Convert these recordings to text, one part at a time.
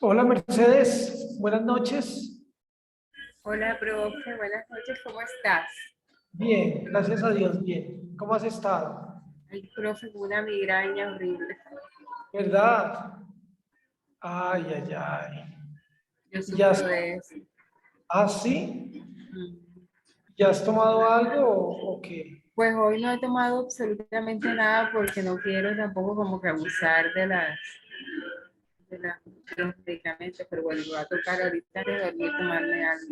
Hola Mercedes, buenas noches. Hola, profe, buenas noches, ¿cómo estás? Bien, gracias a Dios, bien. ¿Cómo has estado? Ay, profe, con una migraña horrible. ¿Verdad? Ay, ay, ay. Yo ¿Ya sufro has, de eso. sí? Mm. ¿Ya has tomado algo o qué? Pues hoy no he tomado absolutamente nada porque no quiero tampoco como que abusar de los medicamentos, pero bueno, me va a tocar ahorita de dormir tomarme algo.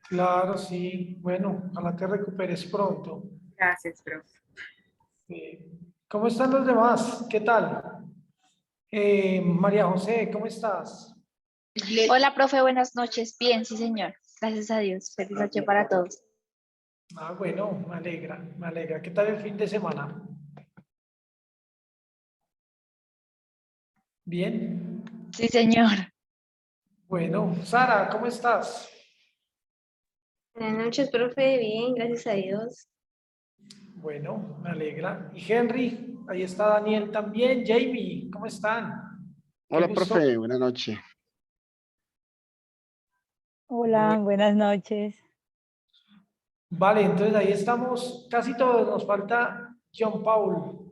Claro, sí. Bueno, ojalá te recuperes pronto. Gracias, profe. ¿Cómo están los demás? ¿Qué tal? María José, ¿cómo estás? Hola, profe, buenas noches. Bien, sí, señor. Gracias a Dios. Feliz noche para todos. Ah, bueno, me alegra, me alegra. ¿Qué tal el fin de semana? Bien. Sí, señor. Bueno, Sara, ¿cómo estás? Buenas noches, profe. Bien, gracias a Dios. Bueno, me alegra. Y Henry, ahí está Daniel también. Jamie, ¿cómo están? Qué Hola, gusto. profe, buenas noches. Hola, buenas noches. Vale, entonces ahí estamos casi todos. Nos falta John Paul.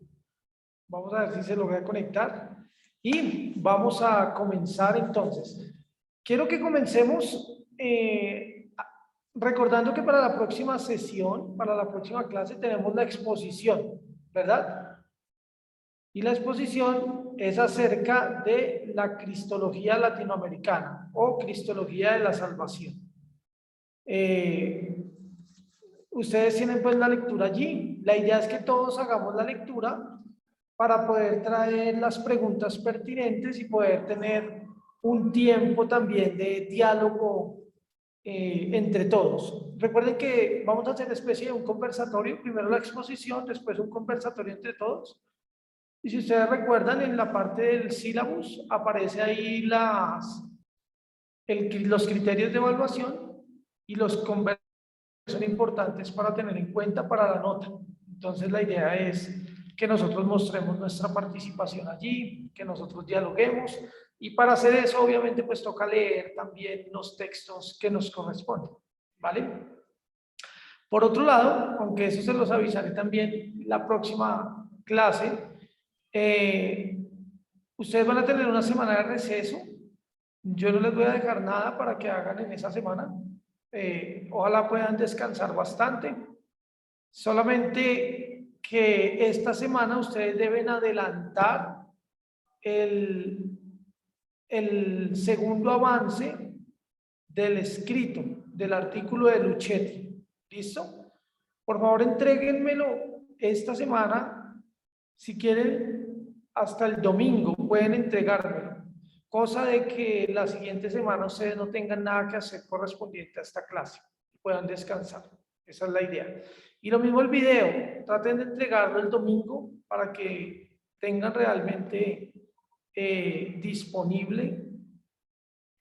Vamos a ver si se logra conectar. Y vamos a comenzar entonces. Quiero que comencemos recordando que para la próxima sesión, para la próxima clase, tenemos la exposición, ¿verdad? Y la exposición es acerca de la Cristología latinoamericana o Cristología de la Salvación. Ustedes tienen pues la lectura allí. La idea es que todos hagamos la lectura para poder traer las preguntas pertinentes y poder tener un tiempo también de diálogo entre todos. Recuerden que vamos a hacer especie de un conversatorio, primero la exposición, después un conversatorio entre todos. Y si ustedes recuerdan, en la parte del sílabus aparece ahí los criterios de evaluación y los conversatorios son importantes para tener en cuenta para la nota. Entonces la idea es que nosotros mostremos nuestra participación allí, que nosotros dialoguemos y para hacer eso obviamente pues toca leer también los textos que nos corresponden, ¿vale? Por otro lado, aunque eso se los avisaré también la próxima clase, eh, ustedes van a tener una semana de receso. Yo no les voy a dejar nada para que hagan en esa semana. Ojalá puedan descansar bastante. Solamente que esta semana ustedes deben adelantar el, el segundo avance del escrito, del artículo de Luchetti. ¿Listo? Por favor, entréguenmelo esta semana. Si quieren, hasta el domingo pueden entregármelo. Cosa de que la siguiente semana ustedes no tengan nada que hacer correspondiente a esta clase. Puedan descansar. Esa es la idea. Y lo mismo el video. Traten de entregarlo el domingo para que tengan realmente disponible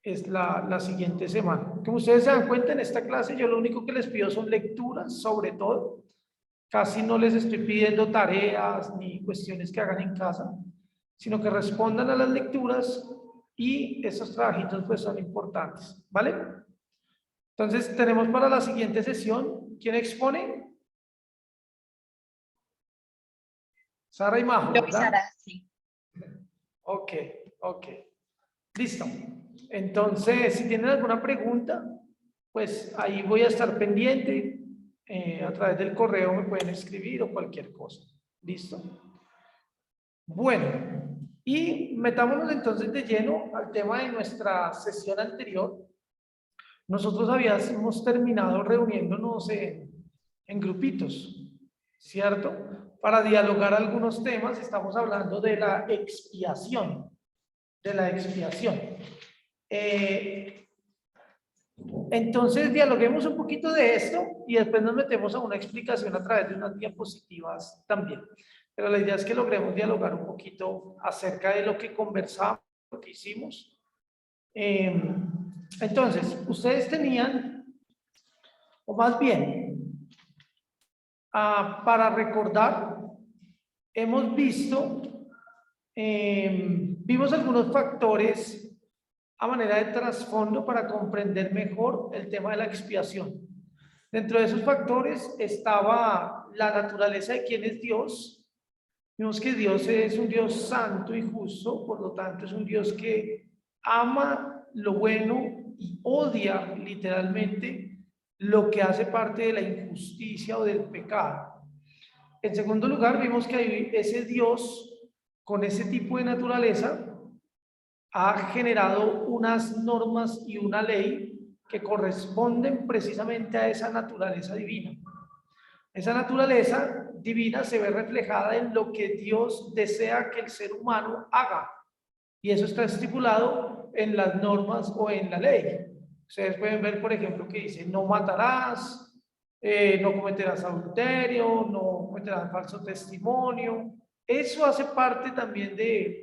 es la siguiente semana. Como ustedes se dan cuenta en esta clase, yo lo único que les pido son lecturas, sobre todo. Casi no les estoy pidiendo tareas ni cuestiones que hagan en casa, sino que respondan a las lecturas y esos trabajitos pues son importantes, ¿vale? Entonces tenemos para la siguiente sesión, ¿quién expone? Sara y Majo, Yo, ¿verdad? Sara, sí. Ok, ok. Listo. Entonces, si tienen alguna pregunta, pues ahí voy a estar pendiente. A través del correo me pueden escribir o cualquier cosa. ¿Listo? Bueno, y metámonos entonces de lleno al tema de nuestra sesión anterior. Nosotros habíamos terminado reuniéndonos en grupitos, ¿cierto? Para dialogar algunos temas, estamos hablando de la expiación, de la expiación. entonces dialoguemos un poquito de esto y después nos metemos a una explicación a través de unas diapositivas también. Pero la idea es que logremos dialogar un poquito acerca de lo que conversamos, lo que hicimos. Entonces, ustedes tenían, o más bien, para recordar, hemos visto, vimos algunos factores a manera de trasfondo para comprender mejor el tema de la expiación. Dentro de esos factores estaba la naturaleza de quién es Dios. Vimos que Dios es un Dios santo y justo, por lo tanto es un Dios que ama lo bueno y odia literalmente lo que hace parte de la injusticia o del pecado. En segundo lugar, vimos que hay ese Dios con ese tipo de naturaleza ha generado unas normas y una ley que corresponden precisamente a esa naturaleza divina. Esa naturaleza divina se ve reflejada en lo que Dios desea que el ser humano haga. Y eso está estipulado en las normas o en la ley. Ustedes pueden ver, por ejemplo, que dice, no matarás, no cometerás adulterio, no cometerás falso testimonio. Eso hace parte también de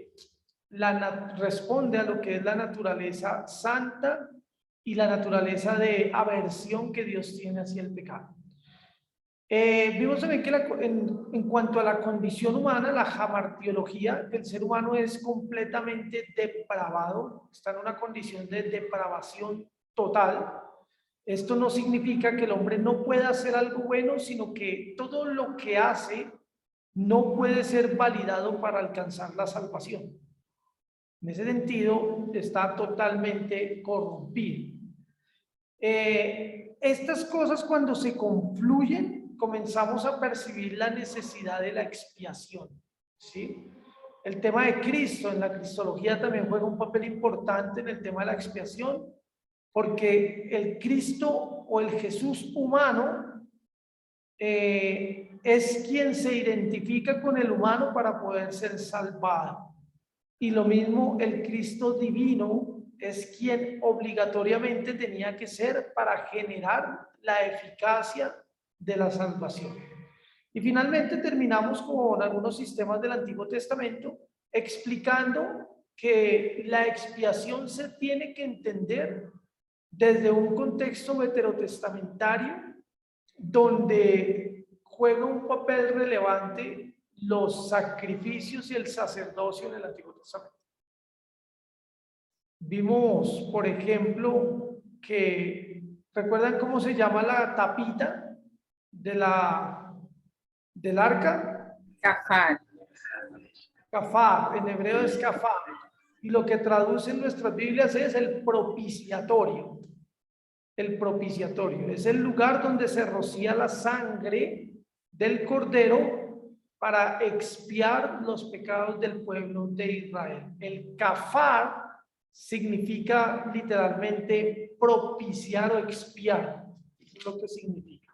responde a lo que es la naturaleza santa y la naturaleza de aversión que Dios tiene hacia el pecado. Vimos también que en cuanto a la condición humana, la jamartiología, el ser humano es completamente depravado, está en una condición de depravación total. Esto no significa que el hombre no pueda hacer algo bueno, sino que todo lo que hace no puede ser validado para alcanzar la salvación. En ese sentido, está totalmente corrompido. Estas cosas cuando se confluyen, comenzamos a percibir la necesidad de la expiación, ¿sí? El tema de Cristo en la cristología también juega un papel importante en el tema de la expiación, porque el Cristo o el Jesús humano es quien se identifica con el humano para poder ser salvado. Y lo mismo el Cristo divino es quien obligatoriamente tenía que ser para generar la eficacia de la salvación. Y finalmente terminamos con algunos sistemas del Antiguo Testamento explicando que la expiación se tiene que entender desde un contexto veterotestamentario donde juega un papel relevante los sacrificios y el sacerdocio en el Antiguo Testamento. Vimos, por ejemplo, que, ¿recuerdan cómo se llama la tapita del arca? Cafar. Cafar, en hebreo es cafar. Y lo que traduce en nuestras Biblias es el propiciatorio. El propiciatorio es el lugar donde se rocía la sangre del cordero para expiar los pecados del pueblo de Israel. El kafar significa literalmente propiciar o expiar. Eso es lo que significa.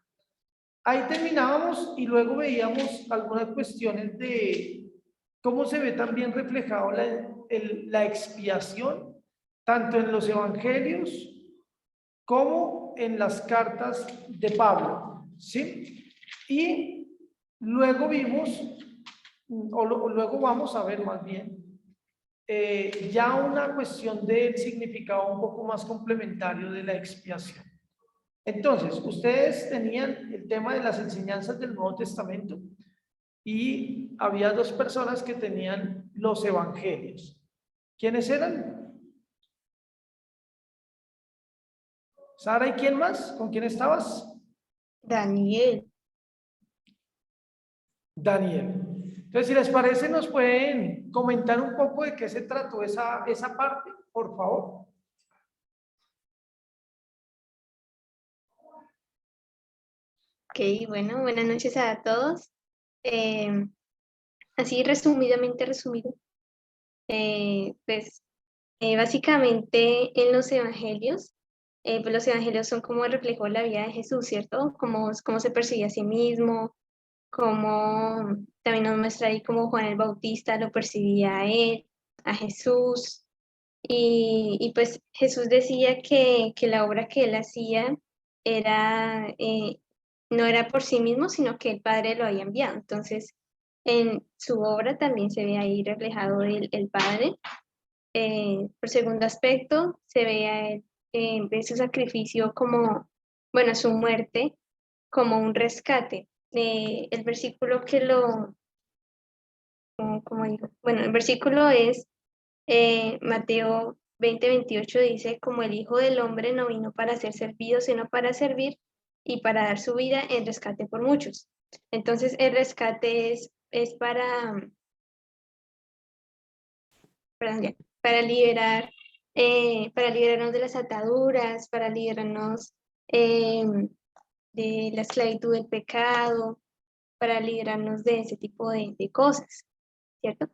Ahí terminábamos y luego veíamos algunas cuestiones de cómo se ve también reflejado la expiación, tanto en los evangelios como en las cartas de Pablo, ¿sí? Y luego vimos, luego vamos a ver más bien, ya una cuestión del significado un poco más complementario de la expiación. Entonces, ustedes tenían el tema de las enseñanzas del Nuevo Testamento y había dos personas que tenían los evangelios. ¿Quiénes eran? Sara, ¿y quién más? ¿Con quién estabas? Daniel. Daniel. Entonces, si les parece, nos pueden comentar un poco de qué se trató esa parte, por favor. Ok, bueno, buenas noches a todos. Así resumidamente resumido, básicamente en los evangelios, pues los evangelios son como el reflejo de la vida de Jesús, ¿cierto? Cómo se persigue a sí mismo, cómo también nos muestra ahí cómo Juan el Bautista lo percibía a él, a Jesús, Y pues Jesús decía que la obra que él hacía era, no era por sí mismo, sino que el Padre lo había enviado. Entonces, en su obra también se ve ahí reflejado el Padre. Por segundo aspecto, se ve a él, ve su sacrificio como, bueno, su muerte como un rescate. El versículo que lo, como digo, bueno, el versículo es Mateo 20:28 dice, como el Hijo del Hombre no vino para ser servido, sino para servir y para dar su vida en rescate por muchos. Entonces, el rescate es perdón, ya, para liberar, para liberarnos de las ataduras, para liberarnos de la esclavitud del pecado, para liberarnos de ese tipo de cosas, ¿cierto?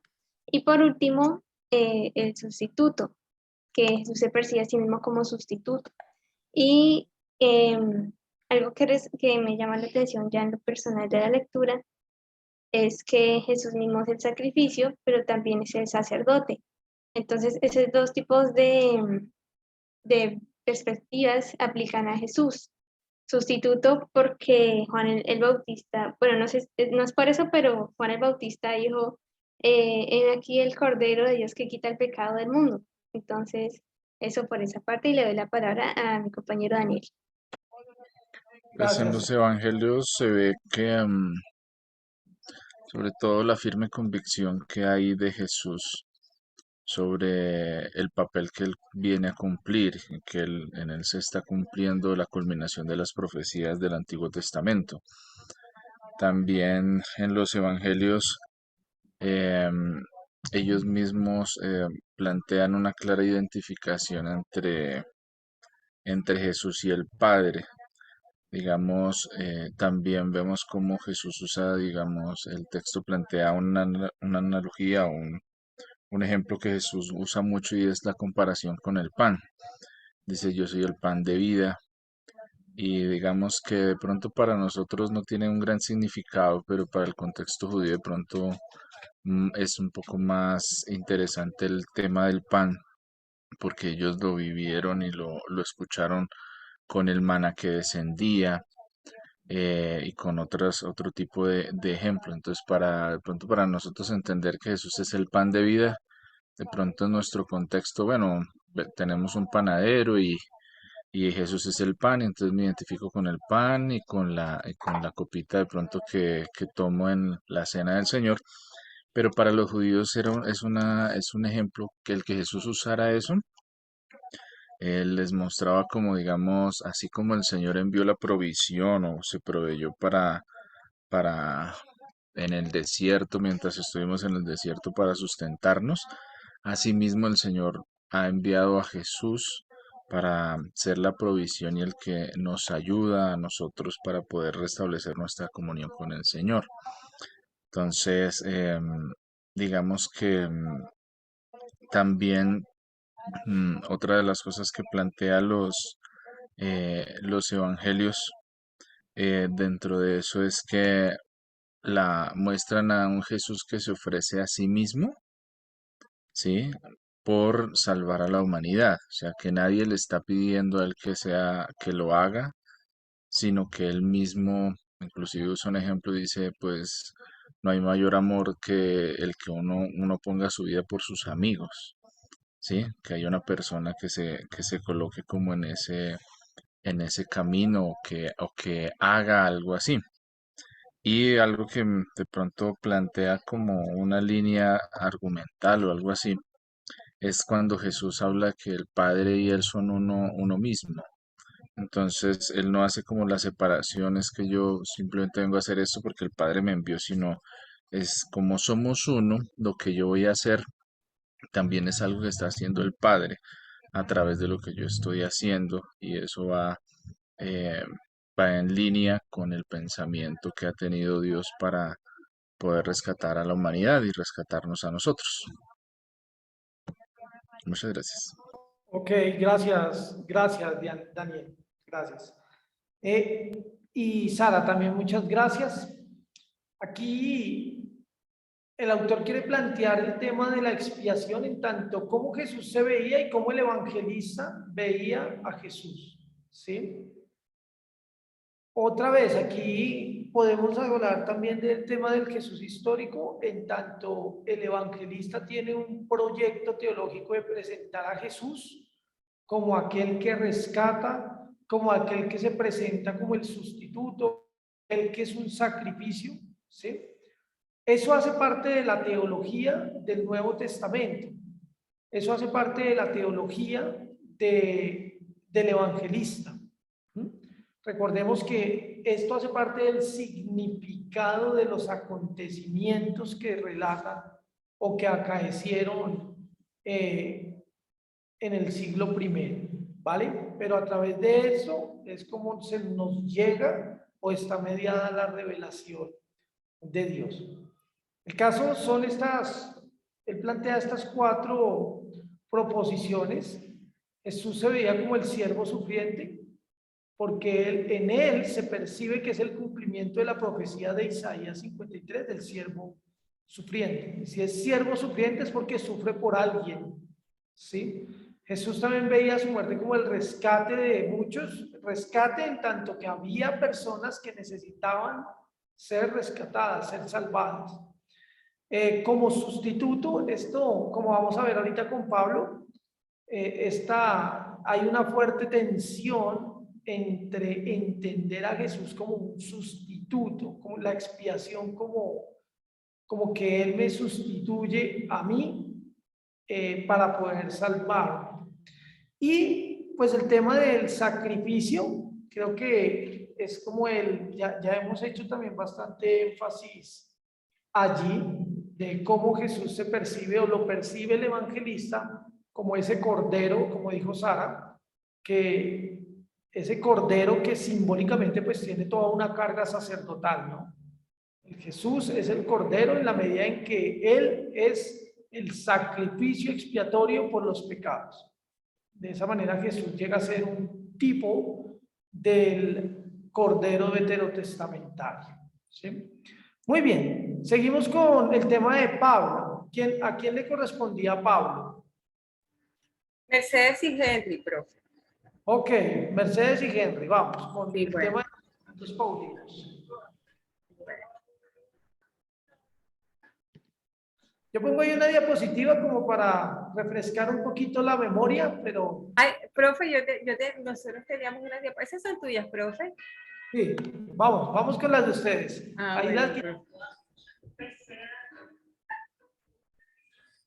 Y por último, el sustituto, que Jesús se percibe a sí mismo como sustituto. Y algo que me llama la atención ya en lo personal de la lectura es que Jesús mismo es el sacrificio, pero también es el sacerdote. Entonces, esos dos tipos de perspectivas aplican a Jesús. Sustituto porque Juan el Bautista, bueno, no sé, no es por eso, pero Juan el Bautista dijo, en aquí el Cordero de Dios que quita el pecado del mundo. Entonces, eso por esa parte y le doy la palabra a mi compañero Daniel. Pues en Gracias. los evangelios se ve que, sobre todo la firme convicción que hay de Jesús sobre el papel que él viene a cumplir, y que en él se está cumpliendo la culminación de las profecías del Antiguo Testamento. También en los evangelios em, ellos mismos plantean una clara identificación entre Jesús y el Padre. Digamos, también vemos cómo Jesús usa, digamos, el texto plantea una analogía, un ejemplo que Jesús usa mucho y es la comparación con el pan. Dice, yo soy el pan de vida. Y digamos que de pronto para nosotros no tiene un gran significado, pero para el contexto judío de pronto es un poco más interesante el tema del pan, porque ellos lo vivieron y lo escucharon con el maná que descendía, y con otro tipo de ejemplo. Entonces, de pronto para nosotros entender que Jesús es el pan de vida, de pronto en nuestro contexto, bueno, tenemos un panadero y Jesús es el pan, y entonces me identifico con el pan y con la copita de pronto que tomo en la cena del Señor. Pero para los judíos es un ejemplo que el que Jesús usara eso, él les mostraba como, digamos, así como el Señor envió la provisión o se proveyó para en el desierto, mientras estuvimos en el desierto para sustentarnos, asimismo el Señor ha enviado a Jesús para ser la provisión y el que nos ayuda a nosotros para poder restablecer nuestra comunión con el Señor. Entonces, digamos que también otra de las cosas que plantea los evangelios, dentro de eso es que muestran a un Jesús que se ofrece a sí mismo, ¿sí? Por salvar a la humanidad. O sea, que nadie le está pidiendo a él que lo haga, sino que él mismo, inclusive usa un ejemplo, dice, pues no hay mayor amor que el que uno ponga su vida por sus amigos, ¿sí? Que haya una persona que se coloque como en ese camino o que haga algo así. Y algo que de pronto plantea como una línea argumental o algo así, es cuando Jesús habla que el Padre y Él son uno mismo. Entonces, Él no hace como la separación, es que yo simplemente vengo a hacer esto porque el Padre me envió, sino es como somos uno, lo que yo voy a hacer también es algo que está haciendo el Padre a través de lo que yo estoy haciendo, y eso eh, va en línea con el pensamiento que ha tenido Dios para poder rescatar a la humanidad y rescatarnos a nosotros. Muchas gracias. Ok, gracias, Daniel, gracias. Y Sara, también muchas gracias. Aquí el autor quiere plantear el tema de la expiación en tanto cómo Jesús se veía y cómo el evangelista veía a Jesús, ¿sí? Otra vez, aquí podemos hablar también del tema del Jesús histórico, en tanto el evangelista tiene un proyecto teológico de presentar a Jesús como aquel que rescata, como aquel que se presenta como el sustituto, el que es un sacrificio, ¿sí? Eso hace parte de la teología del Nuevo Testamento. Eso hace parte de la teología del evangelista. Recordemos que esto hace parte del significado de los acontecimientos que relatan o que acaecieron en el siglo I, ¿vale? Pero a través de eso es como se nos llega o está mediada la revelación de Dios. El caso son él plantea estas 4 proposiciones. Jesús se veía como el siervo sufriente, porque en él se percibe que es el cumplimiento de la profecía de Isaías 53 del siervo sufriente. Si es siervo sufriente es porque sufre por alguien, ¿sí? Jesús también veía su muerte como el rescate de muchos, rescate en tanto que había personas que necesitaban ser rescatadas, ser salvadas. Como sustituto, esto, como vamos a ver ahorita con Pablo, hay una fuerte tensión entre entender a Jesús como un sustituto, como la expiación, como que Él me sustituye a mí para poder salvarme. Y pues el tema del sacrificio, creo que es como ya hemos hecho también bastante énfasis allí de cómo Jesús se percibe o lo percibe el evangelista como ese cordero, como dijo Sara, que ese cordero que simbólicamente pues tiene toda una carga sacerdotal, ¿no? Jesús es el cordero en la medida en que Él es el sacrificio expiatorio por los pecados. De esa manera Jesús llega a ser un tipo del cordero veterotestamentario, ¿sí? Muy bien, seguimos con el tema de Pablo. ¿A quién le correspondía a Pablo? Mercedes y Henry, profe. Ok, Mercedes y Henry, vamos con Sí, el bueno. tema de los paulinos. Yo pongo ahí una diapositiva como para refrescar un poquito la memoria, pero... Ay, profe, nosotros teníamos unas diapositivas. ¿Esas son tuyas, profe? Sí, vamos con las de ustedes. Ah, Ahí bueno, las...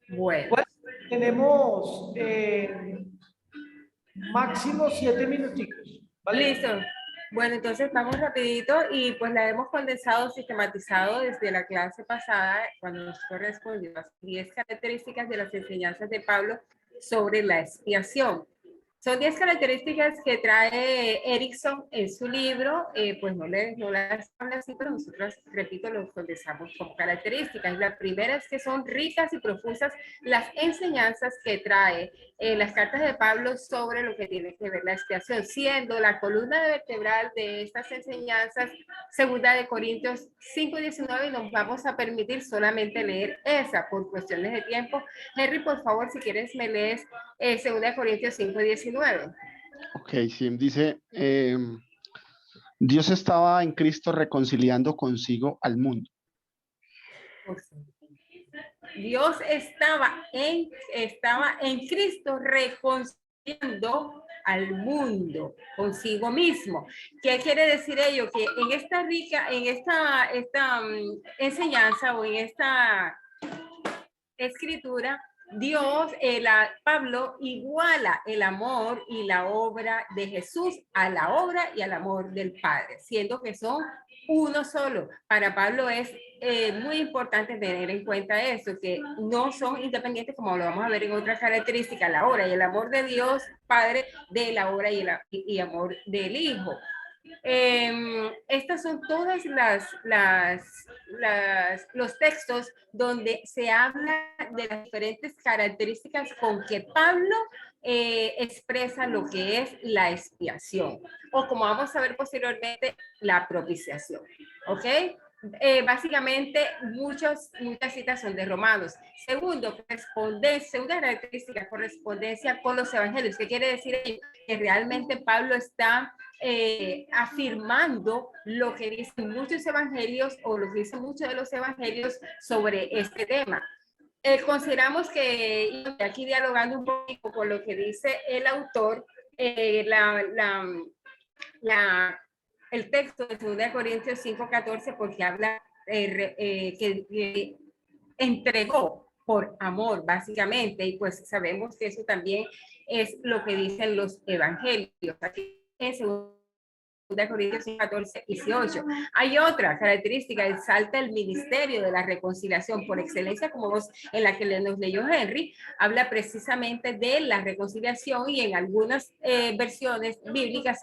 Bueno. Pues, tenemos máximo 7 minuticos, ¿vale? Listo. Bueno, entonces vamos rapidito y pues la hemos condensado, sistematizado desde la clase pasada cuando nos correspondió las 10 características de las enseñanzas de Pablo sobre la expiación. Son 10 características que trae Erickson en su libro, pues no las habla así, pero nosotros, repito, los condensamos como características. La primera es que son ricas y profusas las enseñanzas que trae las cartas de Pablo sobre lo que tiene que ver la expiación, siendo la columna vertebral de estas enseñanzas 2 de Corintios 5:19, y nos vamos a permitir solamente leer esa por cuestiones de tiempo. Henry, por favor, si quieres me lees 2 de Corintios 5:19. Ok, sí, dice, Dios estaba en Cristo reconciliando consigo al mundo. Dios estaba en Cristo reconciliando al mundo consigo mismo. ¿Qué quiere decir ello? Que en esta enseñanza o en esta escritura, Pablo iguala el amor y la obra de Jesús a la obra y al amor del Padre, siendo que son uno solo. Para Pablo es muy importante tener en cuenta eso, que no son independientes, como lo vamos a ver en otras características, la obra y el amor de Dios Padre de la obra y amor del Hijo. Estas son todas los textos donde se habla de las diferentes características con que Pablo expresa lo que es la expiación, o como vamos a ver posteriormente, la propiciación. ¿Ok? básicamente muchas citas son de Romanos. Segundo, segunda característica, correspondencia con los evangelios. ¿Qué quiere decir? Que realmente Pablo está afirmando lo que dicen muchos evangelios o lo que dicen muchos de los evangelios sobre este tema. Consideramos que, y aquí dialogando un poco con lo que dice el autor, el texto de 2 Corintios 5:14, porque habla que entregó por amor, básicamente, y pues sabemos que eso también es lo que dicen los evangelios. Aquí es 2 Corintios 14, 18. Hay otra característica, exalta el ministerio de la reconciliación por excelencia, como vos en la que nos leyó Henry, habla precisamente de la reconciliación y en algunas versiones bíblicas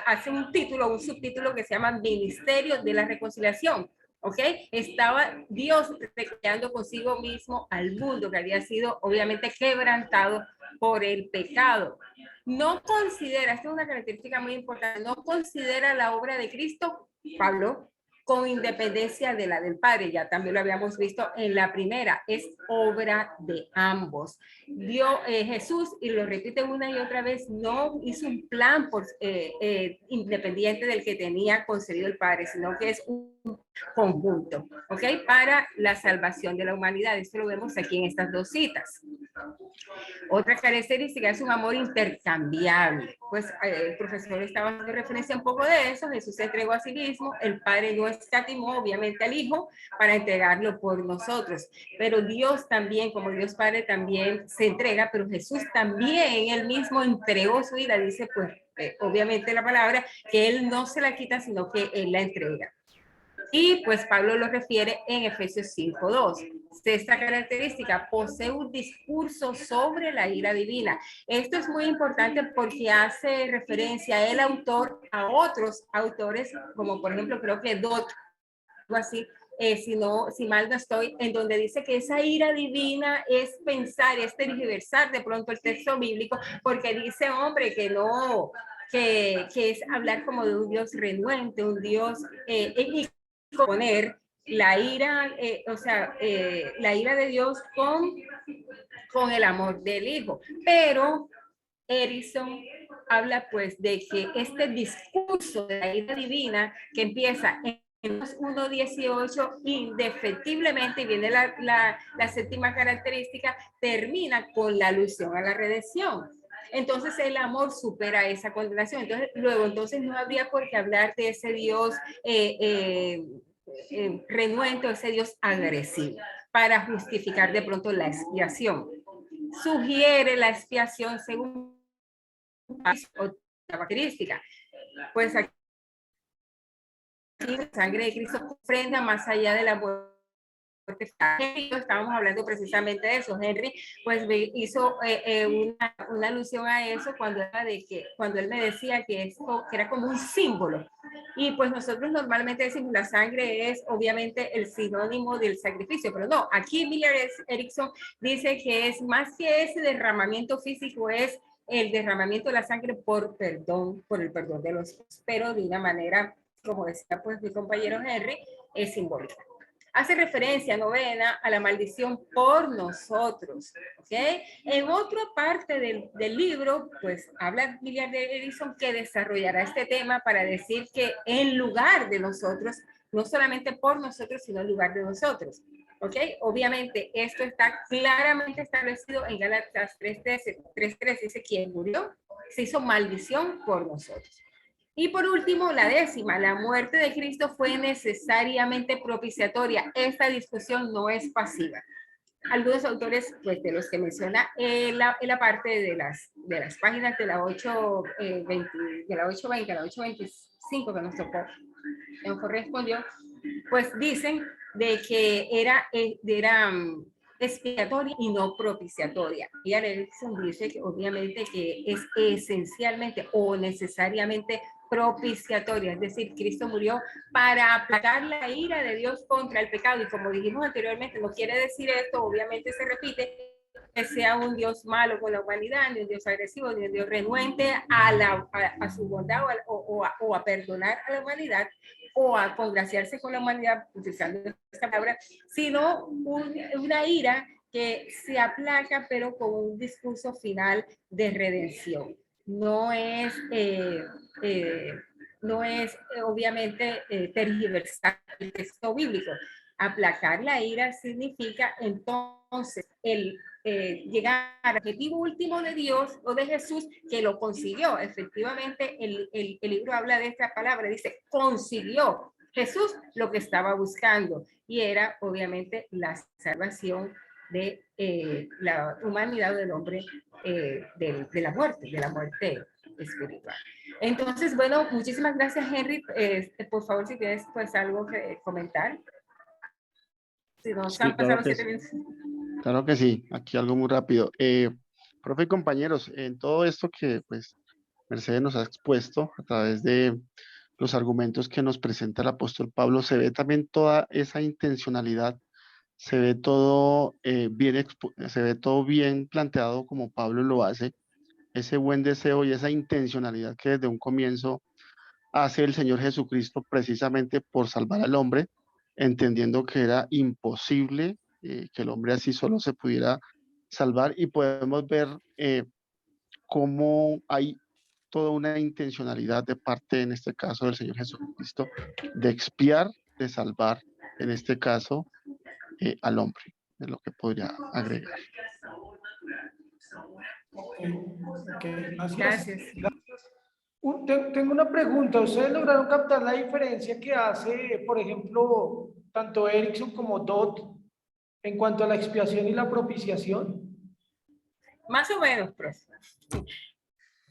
hace un título, un subtítulo que se llama Ministerio de la Reconciliación. ¿Ok? Estaba Dios recreando consigo mismo al mundo que había sido obviamente quebrantado por el pecado. No considera, esta es una característica muy importante, no considera la obra de Cristo, Pablo, con independencia de la del Padre. Ya también lo habíamos visto en la primera, es obra de ambos. Jesús, y lo repite una y otra vez, no hizo un plan independiente del que tenía concebido el Padre, sino que es un conjunto, ¿ok? Para la salvación de la humanidad. Esto lo vemos aquí en estas dos citas. Otra característica es un amor intercambiable. Pues el profesor estaba haciendo referencia un poco de eso. Jesús se entregó a sí mismo, el Padre no escatimó obviamente al Hijo para entregarlo por nosotros. Pero Dios también, como Dios Padre, también se entrega, pero Jesús también, él mismo entregó su vida, dice pues obviamente la palabra, que él no se la quita, sino que él la entrega. Y pues Pablo lo refiere en Efesios 5:2. Esta característica posee un discurso sobre la ira divina. Esto es muy importante porque hace referencia el autor a otros autores, como por ejemplo creo que Dot, algo así, si mal no estoy, en donde dice que esa ira divina es pensar, es tergiversar de pronto el texto bíblico, porque dice, hombre, que no, que es hablar como de un Dios renuente, un Dios, y poner la ira, la ira de Dios con el amor del Hijo. Pero Erickson habla pues de que este discurso de la ira divina que empieza en 1:18 indefectiblemente, y viene la séptima característica, termina con la alusión a la redención. Entonces el amor supera esa condenación. Entonces no habría por qué hablar de ese Dios renuente, ese Dios agresivo, para justificar de pronto la expiación. Sugiere la expiación según otra característica. Pues aquí la sangre de Cristo ofrenda más allá de la muerte. Estábamos hablando precisamente de eso. Henry pues hizo una alusión a eso cuando él me decía que esto que era como un símbolo, y pues nosotros normalmente decimos la sangre es obviamente el sinónimo del sacrificio, pero no, aquí Miller Erickson dice que es más que ese derramamiento físico, es el derramamiento de la sangre por el perdón de los, pero de una manera, como decía pues mi compañero Henry, es simbólica. Hace referencia, novena, a la maldición por nosotros, ¿ok? En otra parte del libro, pues habla Miller Erickson que desarrollará este tema para decir que en lugar de nosotros, no solamente por nosotros, sino en lugar de nosotros, ¿ok? Obviamente esto está claramente establecido en Gálatas 3:13, dice quien murió, se hizo maldición por nosotros. Y por último, la décima, la muerte de Cristo fue necesariamente propiciatoria. Esta discusión no es pasiva. Algunos autores, pues de los que menciona en la parte de las páginas de la 820, de la 820 a la 825 que nos tocó, nos correspondió, pues dicen de que era expiatoria y no propiciatoria. Y Erickson dice que obviamente que es esencialmente o necesariamente propiciatoria, es decir, Cristo murió para aplacar la ira de Dios contra el pecado, y como dijimos anteriormente, no quiere decir esto, obviamente se repite, que sea un Dios malo con la humanidad, ni un Dios agresivo, ni un Dios renuente a su bondad o a perdonar a la humanidad, o a congraciarse con la humanidad, utilizando esta palabra, sino una ira que se aplaca, pero con un discurso final de redención. No es, obviamente tergiversar el texto bíblico. Aplacar la ira significa entonces el llegar al objetivo último de Dios o de Jesús, que lo consiguió. Efectivamente, el libro habla de esta palabra, dice, consiguió Jesús lo que estaba buscando, y era obviamente la salvación de la humanidad, del hombre, de la muerte espiritual. Entonces, bueno, muchísimas gracias, Henry. Por favor, si tienes pues algo que comentar. Si no, Sí, han pasado 7 minutos. Claro que sí, aquí algo muy rápido. Profe y compañeros, en todo esto que pues Mercedes nos ha expuesto a través de los argumentos que nos presenta el apóstol Pablo, se ve también toda esa intencionalidad, se ve todo, se ve todo bien planteado como Pablo lo hace, ese buen deseo y esa intencionalidad que desde un comienzo hace el Señor Jesucristo precisamente por salvar al hombre, entendiendo que era imposible que el hombre así solo se pudiera salvar, y podemos ver cómo hay toda una intencionalidad de parte, en este caso, del Señor Jesucristo, de expiar, de salvar, en este caso, al hombre, es lo que podría agregar. Gracias. Gracias. Tengo una pregunta. ¿Ustedes lograron captar la diferencia que hace, por ejemplo, tanto Erickson como Dodd en cuanto a la expiación y la propiciación? Más o menos, profe.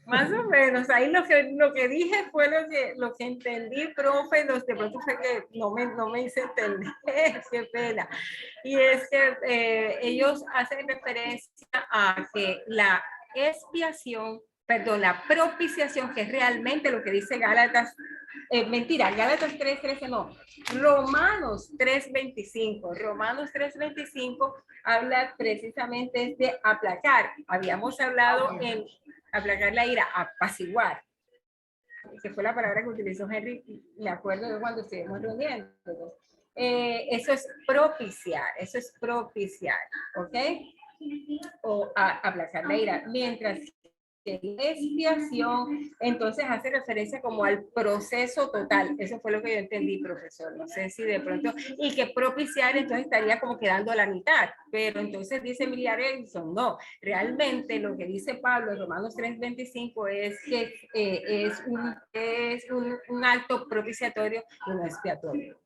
Más o menos. Ahí lo que dije fue lo que entendí, profe. De pronto fue que no me hice entender. Qué pena. Y es que ellos hacen referencia a que la expiación, perdón, la propiciación, que es realmente lo que dice Gálatas, Gálatas 3:13 no, Romanos 3:25. Romanos 3:25 habla precisamente de aplacar. Habíamos hablado en aplacar la ira, apaciguar, que fue la palabra que utilizó Henry, me acuerdo de cuando estuvimos reuniendo. Eso es propiciar, ¿ok? O aplacar la ira. Mientras que la expiación, entonces hace referencia como al proceso total. Eso fue lo que yo entendí, profesor. No sé si de pronto, y que propiciar entonces estaría como quedando a la mitad, pero entonces dice Emilia Erickson, no, realmente lo que dice Pablo en Romanos 3:25 es que es un acto propiciatorio y no expiatorio.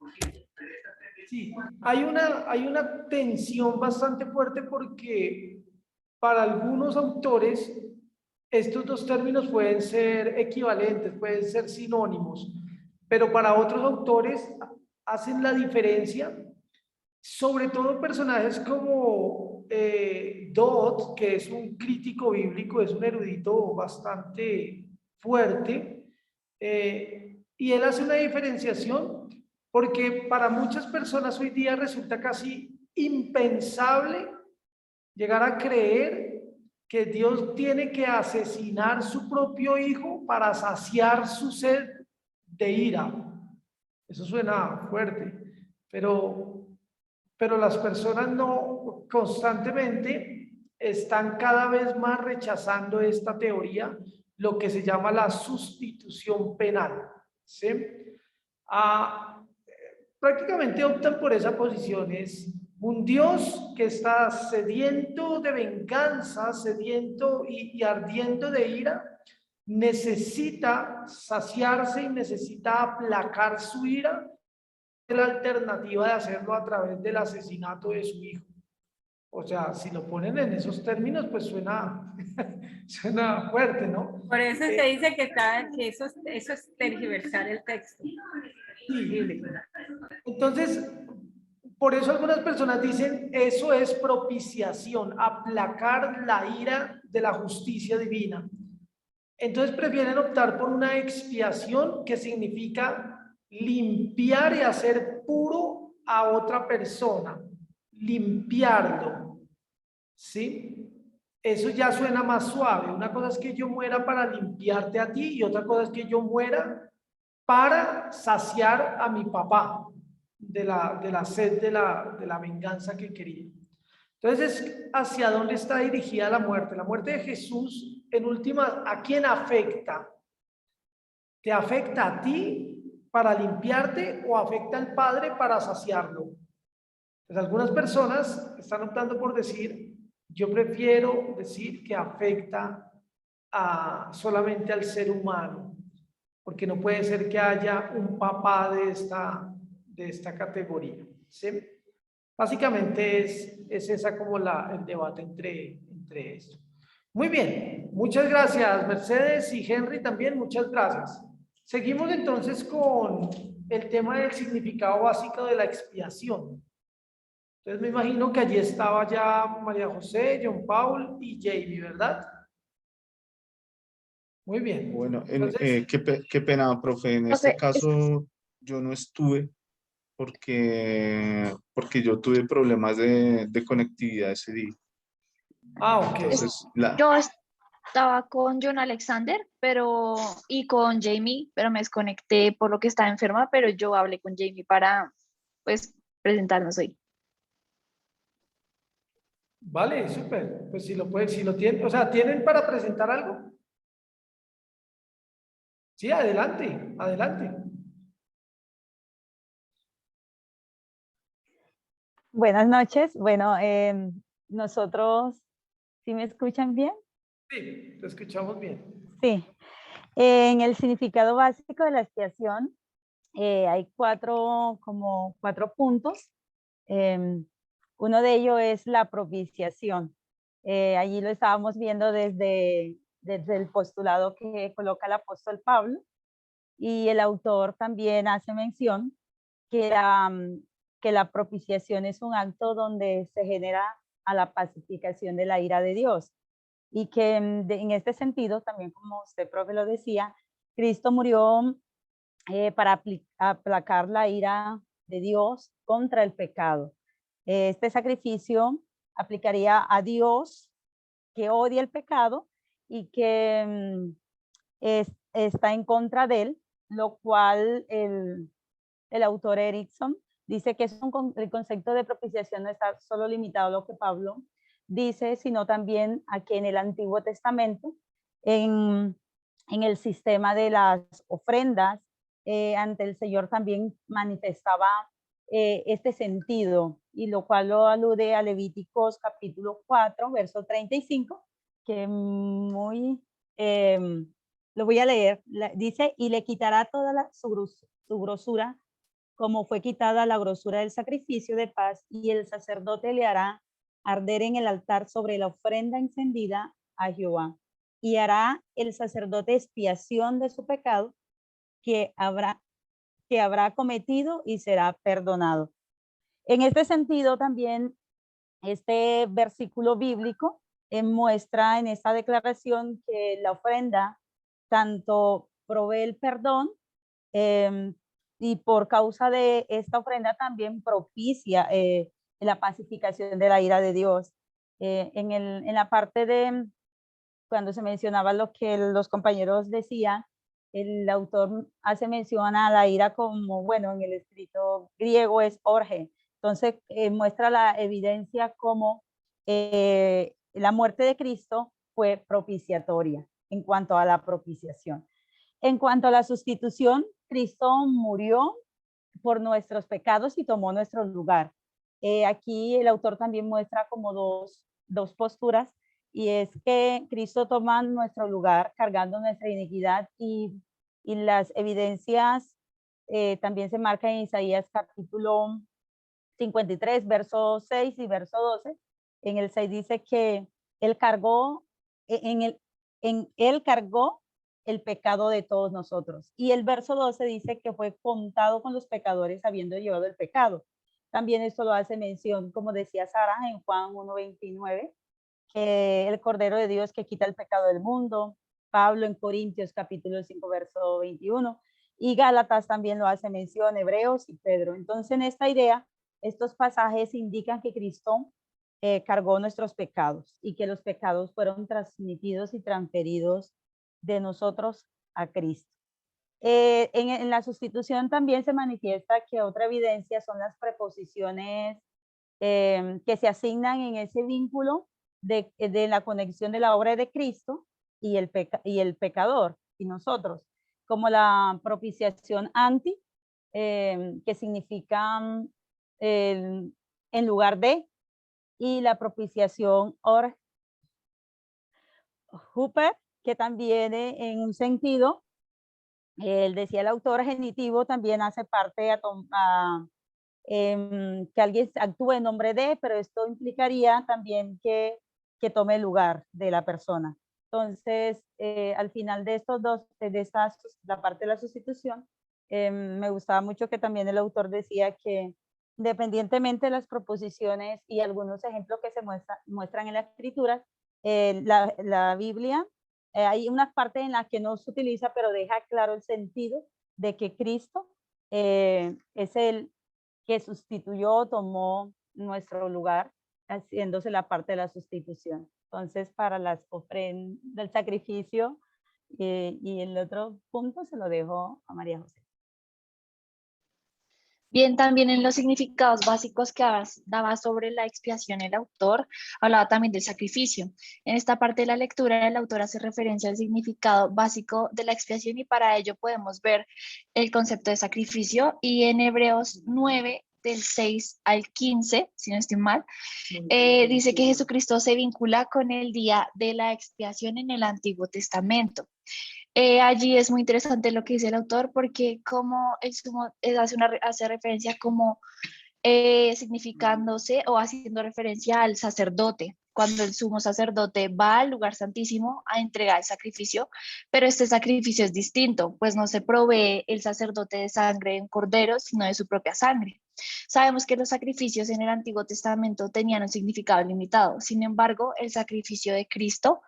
Sí, hay una tensión bastante fuerte porque para algunos autores estos dos términos pueden ser equivalentes, pueden ser sinónimos, pero para otros autores hacen la diferencia, sobre todo personajes como Dodd, que es un crítico bíblico, es un erudito bastante fuerte, y él hace una diferenciación porque para muchas personas hoy día resulta casi impensable llegar a creer que Dios tiene que asesinar su propio hijo para saciar su sed de ira. Eso suena fuerte, pero las personas no constantemente están cada vez más rechazando esta teoría, lo que se llama la sustitución penal, ¿sí? Prácticamente optan por esa posición. Es un Dios que está sediento de venganza, sediento y ardiendo de ira, necesita saciarse y necesita aplacar su ira. La alternativa de hacerlo a través del asesinato de su hijo. O sea, si lo ponen en esos términos, pues suena, suena fuerte, ¿no? Por eso se dice que eso es tergiversar el texto. Sí. Entonces, por eso algunas personas dicen, eso es propiciación, aplacar la ira de la justicia divina. Entonces prefieren optar por una expiación, que significa limpiar y hacer puro a otra persona, limpiarlo, ¿sí? Eso ya suena más suave. Una cosa es que yo muera para limpiarte a ti y otra cosa es que yo muera para saciar a mi papá de la sed de la venganza que quería. Entonces, ¿hacia dónde está dirigida la muerte? La muerte de Jesús, en última, ¿a quién afecta? ¿Te afecta a ti para limpiarte o afecta al Padre para saciarlo? Pues algunas personas están optando por decir, yo prefiero decir que afecta solamente al ser humano, porque no puede ser que haya un papá de esta categoría, ¿sí? Básicamente es esa como el debate entre esto. Muy bien, muchas gracias Mercedes y Henry también, muchas gracias. Seguimos entonces con el tema del significado básico de la expiación. Entonces me imagino que allí estaba ya María José, John Paul y Jamie, ¿verdad? Muy bien. Bueno, Entonces, qué pena, profe. En este Profe, caso yo no estuve porque yo tuve problemas de conectividad ese día. ok. Entonces, yo estaba con John Alexander, y con Jamie, pero me desconecté por lo que estaba enferma, pero yo hablé con Jamie para, pues, presentarnos hoy. Vale, súper. Pues si lo tienen, o sea, ¿tienen para presentar algo? Sí, adelante, adelante. Buenas noches. Bueno, nosotros, ¿sí me escuchan bien? Sí, te escuchamos bien. Sí. En el significado básico de la expiación hay cuatro puntos. Uno de ellos es la propiciación. Allí lo estábamos viendo desde el postulado que coloca el apóstol Pablo, y el autor también hace mención que que la propiciación es un acto donde se genera a la pacificación de la ira de Dios, y que en este sentido, también como usted, profe, lo decía, Cristo murió para aplacar la ira de Dios contra el pecado. Este sacrificio aplicaría a Dios, que odia el pecado y que está en contra de él, lo cual el autor Erickson dice que el concepto de propiciación no está solo limitado a lo que Pablo dice, sino también a que en el Antiguo Testamento, en el sistema de las ofrendas, ante el Señor también manifestaba este sentido, y lo cual lo alude a Levíticos capítulo 4, verso 35, que lo voy a leer. Dice, y le quitará toda su grosura, como fue quitada la grosura del sacrificio de paz, y el sacerdote le hará arder en el altar sobre la ofrenda encendida a Jehová. Y hará el sacerdote expiación de su pecado que habrá cometido, y será perdonado. En este sentido, también este versículo bíblico muestra en esta declaración que la ofrenda tanto provee el perdón, y por causa de esta ofrenda también propicia la pacificación de la ira de Dios. En la parte de cuando se mencionaba lo que los compañeros decían, el autor hace mención a la ira como, bueno, en el escrito griego es orge. Entonces, muestra la evidencia como la muerte de Cristo fue propiciatoria en cuanto a la propiciación. En cuanto a la sustitución, Cristo murió por nuestros pecados y tomó nuestro lugar. Aquí el autor también muestra como dos posturas, y es que Cristo toma nuestro lugar cargando nuestra iniquidad, y las evidencias también se marcan en Isaías capítulo 53, verso 6 y verso 12. En el 6 dice que él cargó, él cargó el pecado de todos nosotros. Y el verso 12 dice que fue contado con los pecadores habiendo llevado el pecado. También esto lo hace mención, como decía Sara en Juan 1:29, que el Cordero de Dios que quita el pecado del mundo. Pablo en Corintios capítulo 5, verso 21. Y Gálatas también lo hace mención, Hebreos y Pedro. Entonces, en esta idea, estos pasajes indican que Cristo cargó nuestros pecados, y que los pecados fueron transmitidos y transferidos de nosotros a Cristo. En la sustitución también se manifiesta que otra evidencia son las preposiciones que se asignan en ese vínculo de la conexión de la obra de Cristo y el pecador y nosotros, como la propiciación anti, que significa en lugar de, y la propiciación or huper, que también en un sentido, él decía el autor genitivo, también hace parte que alguien actúe en nombre de, pero esto implicaría también que tome el lugar de la persona. Entonces, al final de estos dos, la parte de la sustitución, me gustaba mucho que también el autor decía que independientemente de las proposiciones y algunos ejemplos que se muestran en las escrituras, la Biblia, hay unas partes en las que no se utiliza, pero deja claro el sentido de que Cristo es el que sustituyó, tomó nuestro lugar, haciéndose la parte de la sustitución. Entonces, para las ofrendas del sacrificio y el otro punto se lo dejo a María José. Bien, también en los significados básicos que daba sobre la expiación el autor, hablaba también del sacrificio. En esta parte de la lectura, el autor hace referencia al significado básico de la expiación y para ello podemos ver el concepto de sacrificio y en Hebreos 9, del 6 al 15, si no estoy mal, dice que Jesucristo se vincula con el día de la expiación en el Antiguo Testamento. Allí es muy interesante lo que dice el autor porque como el sumo hace referencia como significándose o haciendo referencia al sacerdote, cuando el sumo sacerdote va al lugar santísimo a entregar el sacrificio, pero este sacrificio es distinto, pues no se provee el sacerdote de sangre de un cordero, sino de su propia sangre. Sabemos que los sacrificios en el Antiguo Testamento tenían un significado limitado, sin embargo, el sacrificio de Cristo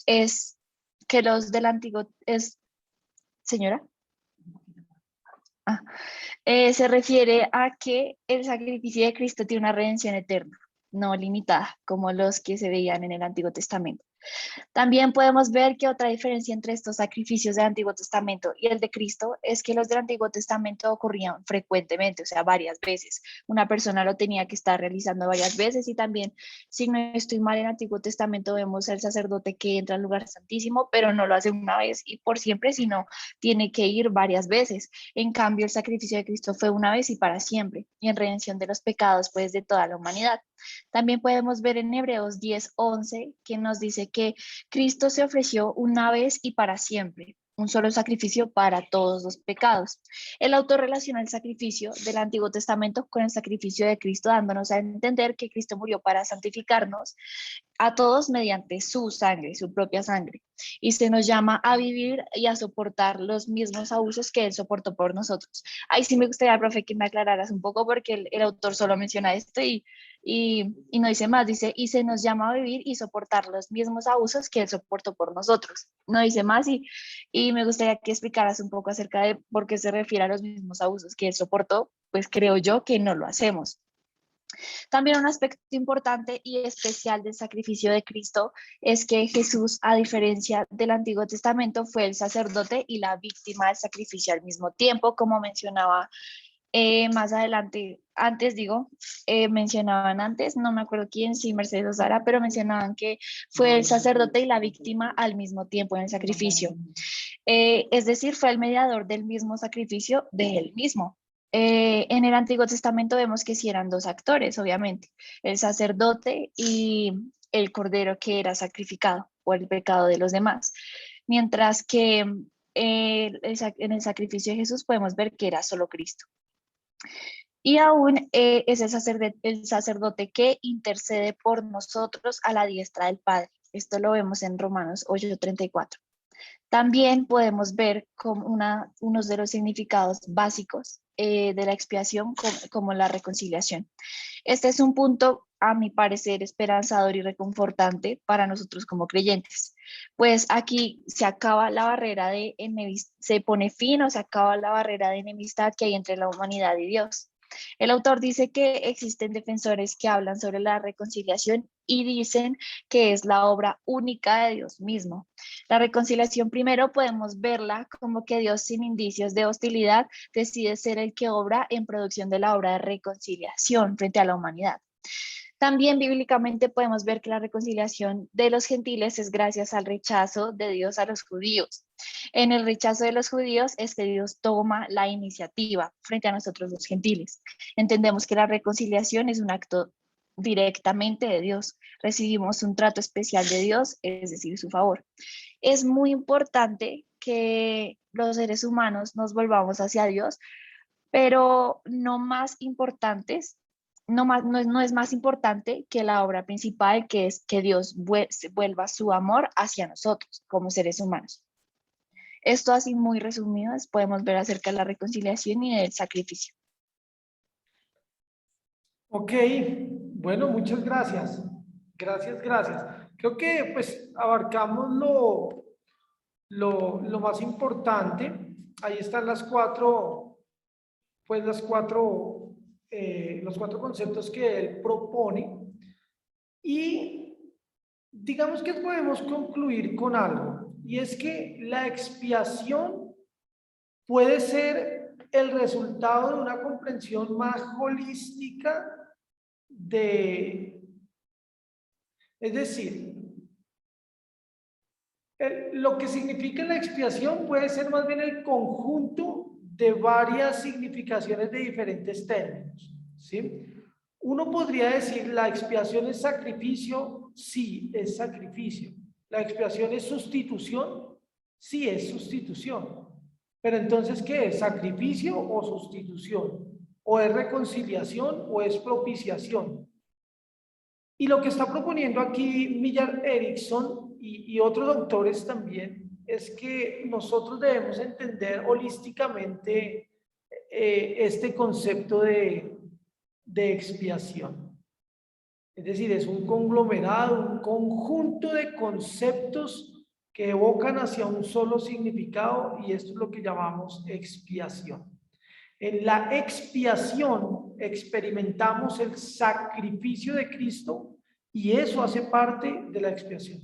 es que los del Antiguo es, señora, se refiere a que el sacrificio de Cristo tiene una redención eterna, no limitada, como los que se veían en el Antiguo Testamento. También podemos ver que otra diferencia entre estos sacrificios del Antiguo Testamento y el de Cristo es que los del Antiguo Testamento ocurrían frecuentemente, o sea, varias veces. Una persona lo tenía que estar realizando varias veces y también, si no estoy mal, en el Antiguo Testamento vemos al sacerdote que entra al lugar santísimo, pero no lo hace una vez y por siempre, sino tiene que ir varias veces. En cambio, el sacrificio de Cristo fue una vez y para siempre, y en redención de los pecados, pues, de toda la humanidad. También podemos ver en Hebreos 10:11 que nos dice que Cristo se ofreció una vez y para siempre, un solo sacrificio para todos los pecados. El autor relaciona el sacrificio del Antiguo Testamento con el sacrificio de Cristo, dándonos a entender que Cristo murió para santificarnos a todos mediante su sangre, su propia sangre, y se nos llama a vivir y a soportar los mismos abusos que Él soportó por nosotros. Ahí sí me gustaría, profe, que me aclararas un poco porque el autor solo menciona esto y no dice más, dice, y se nos llama a vivir y soportar los mismos abusos que Él soportó por nosotros. No dice más y me gustaría que explicaras un poco acerca de por qué se refiere a los mismos abusos que Él soportó, pues creo yo que no lo hacemos. También un aspecto importante y especial del sacrificio de Cristo es que Jesús, a diferencia del Antiguo Testamento, fue el sacerdote y la víctima del sacrificio al mismo tiempo, como mencionaba más adelante, mencionaban antes, no me acuerdo quién, si Mercedes o Sara, pero mencionaban que fue el sacerdote y la víctima al mismo tiempo en el sacrificio. Es decir, fue el mediador del mismo sacrificio de él mismo. En el Antiguo Testamento vemos que sí eran dos actores, obviamente, el sacerdote y el cordero que era sacrificado por el pecado de los demás, mientras que en el sacrificio de Jesús podemos ver que era solo Cristo. Y aún es el sacerdote que intercede por nosotros a la diestra del Padre. Esto lo vemos en Romanos 8:34. También podemos ver como uno de los significados básicos de la expiación como la reconciliación. Este es un punto, a mi parecer, esperanzador y reconfortante para nosotros como creyentes, pues aquí se acaba la barrera de enemistad, se pone fin o se acaba la barrera de enemistad que hay entre la humanidad y Dios. El autor dice que existen defensores que hablan sobre la reconciliación y dicen que es la obra única de Dios mismo. La reconciliación primero podemos verla como que Dios, sin indicios de hostilidad, decide ser el que obra en producción de la obra de reconciliación frente a la humanidad. También bíblicamente podemos ver que la reconciliación de los gentiles es gracias al rechazo de Dios a los judíos. En el rechazo de los judíos es que Dios toma la iniciativa frente a nosotros los gentiles. Entendemos que la reconciliación es un acto directamente de Dios. Recibimos un trato especial de Dios, es decir, su favor. Es muy importante que los seres humanos nos volvamos hacia Dios, pero no más importantes, no es más importante que la obra principal, que es que Dios vuelva su amor hacia nosotros como seres humanos. Esto así muy resumido podemos ver acerca de la reconciliación y del sacrificio. Ok, bueno, muchas gracias. Gracias. Creo que pues abarcamos lo más importante. Ahí están los cuatro conceptos que él propone. Y digamos que podemos concluir con algo, y es que la expiación puede ser el resultado de una comprensión más holística es decir, lo que significa la expiación puede ser más bien el conjunto de varias significaciones de diferentes términos, ¿sí? Uno podría decir, la expiación es sacrificio, sí, es sacrificio. La expiación es sustitución, sí, es sustitución. Pero entonces, ¿qué es? ¿Sacrificio o sustitución? ¿O es reconciliación o es propiciación? Y lo que está proponiendo aquí Millar Erickson y otros autores también es que nosotros debemos entender holísticamente este concepto de expiación. Es decir, es un conglomerado, un conjunto de conceptos que evocan hacia un solo significado, y esto es lo que llamamos expiación. En la expiación experimentamos el sacrificio de Cristo y eso hace parte de la expiación.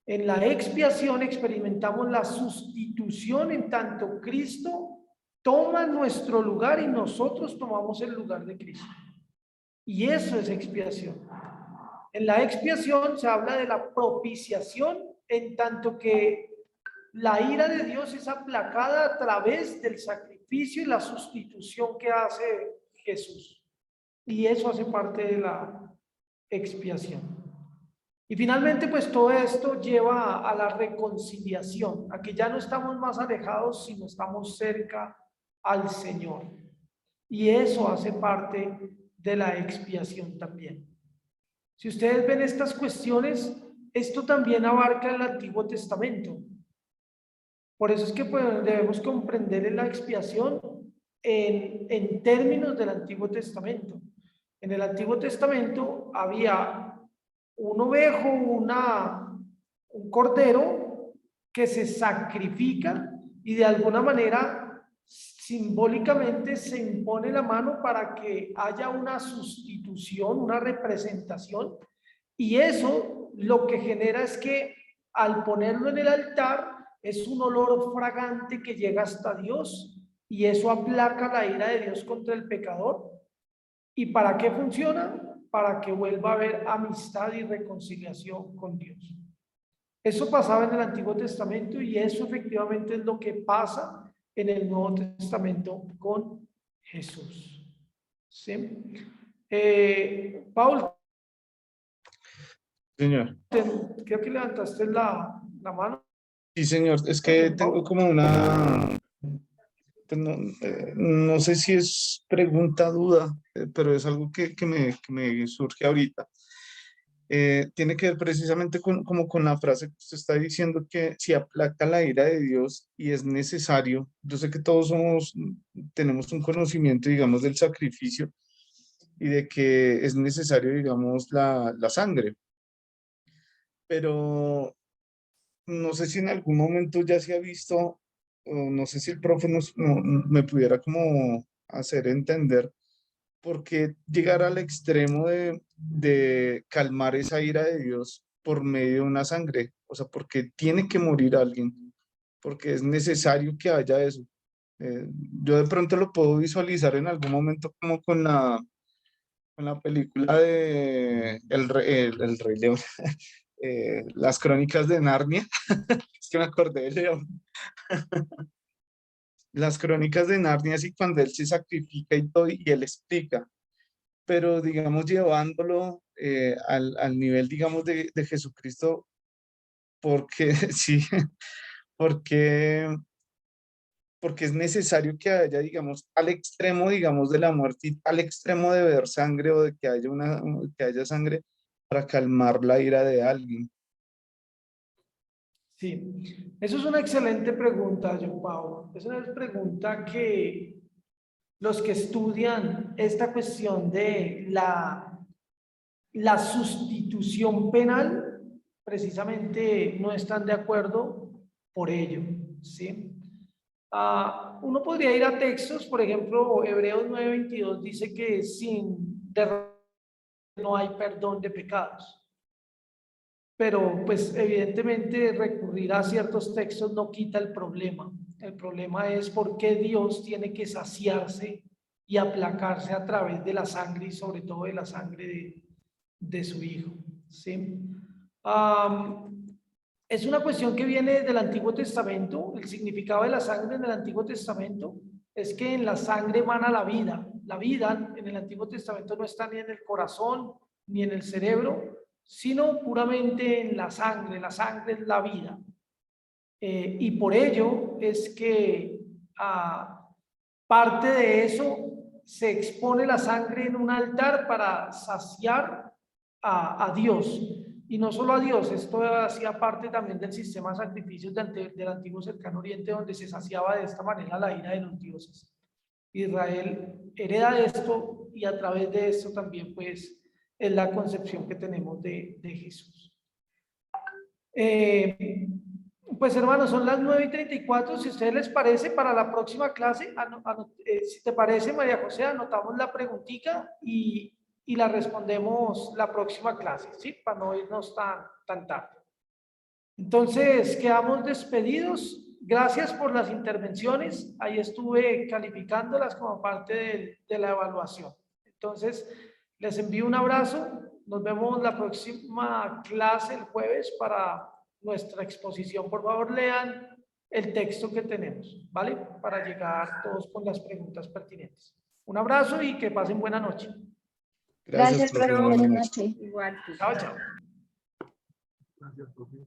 En la expiación experimentamos la sustitución, en tanto Cristo toma nuestro lugar y nosotros tomamos el lugar de Cristo. Y eso es expiación. En la expiación se habla de la propiciación, en tanto que la ira de Dios es aplacada a través del sacrificio y la sustitución que hace Jesús. Y eso hace parte de la expiación. Y finalmente, pues todo esto lleva a la reconciliación, a que ya no estamos más alejados, sino estamos cerca al Señor. Y eso hace parte de la expiación también. Si ustedes ven estas cuestiones, esto también abarca el Antiguo Testamento. Por eso es que pues, debemos comprender la expiación en términos del Antiguo Testamento. En el Antiguo Testamento había un ovejo, un cordero que se sacrifica y de alguna manera simbólicamente se impone la mano para que haya una sustitución, una representación, y eso lo que genera es que al ponerlo en el altar es un olor fragante que llega hasta Dios, y eso aplaca la ira de Dios contra el pecador. ¿Y para qué funciona? Para que vuelva a haber amistad y reconciliación con Dios. Eso pasaba en el Antiguo Testamento y eso efectivamente es lo que pasa en el Nuevo Testamento con Jesús. ¿Sí? Paul, Señor. creo que levantaste la mano. Sí, señor. Es que tengo como una... No sé si es pregunta, duda, pero es algo que me surge ahorita. Tiene que ver precisamente como con la frase que usted está diciendo, que si aplaca la ira de Dios y es necesario. Yo sé que todos tenemos un conocimiento, digamos, del sacrificio y de que es necesario, digamos, la sangre. Pero no sé si en algún momento ya se ha visto, o no sé si el profe me pudiera como hacer entender por qué llegar al extremo de calmar esa ira de Dios por medio de una sangre. O sea, porque tiene que morir alguien, porque es necesario que haya eso. Yo de pronto lo puedo visualizar en algún momento como con la película de el Rey León, las Crónicas de Narnia. Es que me acordé de León. Las Crónicas de Narnia, así cuando él se sacrifica y todo, y él explica, pero digamos llevándolo al nivel, digamos, de Jesucristo, porque sí, porque porque es necesario que haya, digamos, al extremo, digamos, de la muerte y al extremo de ver sangre o de que haya que haya sangre para calmar la ira de alguien. Sí, eso es una excelente pregunta, John Pablo. Es una pregunta que los que estudian esta cuestión de la sustitución penal precisamente no están de acuerdo por ello, ¿sí? Uno podría ir a textos, por ejemplo, Hebreos 9:22 dice que sin derramamiento no hay perdón de pecados. Pero pues evidentemente recurrir a ciertos textos no quita el problema. El problema es por qué Dios tiene que saciarse y aplacarse a través de la sangre y sobre todo de la sangre de su Hijo. ¿Sí? Es una cuestión que viene del Antiguo Testamento. El significado de la sangre en el Antiguo Testamento es que en la sangre emana la vida. La vida en el Antiguo Testamento no está ni en el corazón ni en el cerebro, sino puramente en la sangre. La sangre es la vida. Y por ello es que parte de eso se expone la sangre en un altar para saciar a Dios. Y no solo a Dios, esto hacía parte también del sistema de sacrificios del antiguo cercano oriente, donde se saciaba de esta manera la ira de los dioses. Israel hereda esto y a través de esto también pues es la concepción que tenemos de Jesús. Pues hermanos, son las 9:34. Si a ustedes les parece, para la próxima clase, si te parece, María José, anotamos la preguntita y la respondemos la próxima clase, ¿sí? Para no irnos tan tarde. Entonces, quedamos despedidos. Gracias por las intervenciones. Ahí estuve calificándolas como parte de la evaluación. Entonces, les envío un abrazo. Nos vemos la próxima clase el jueves para nuestra exposición. Por favor, lean el texto que tenemos, ¿vale? Para llegar todos con las preguntas pertinentes. Un abrazo y que pasen buena noche. Gracias, profe. profe. Buenas noches. Igual. Chao, chao. Gracias, profe.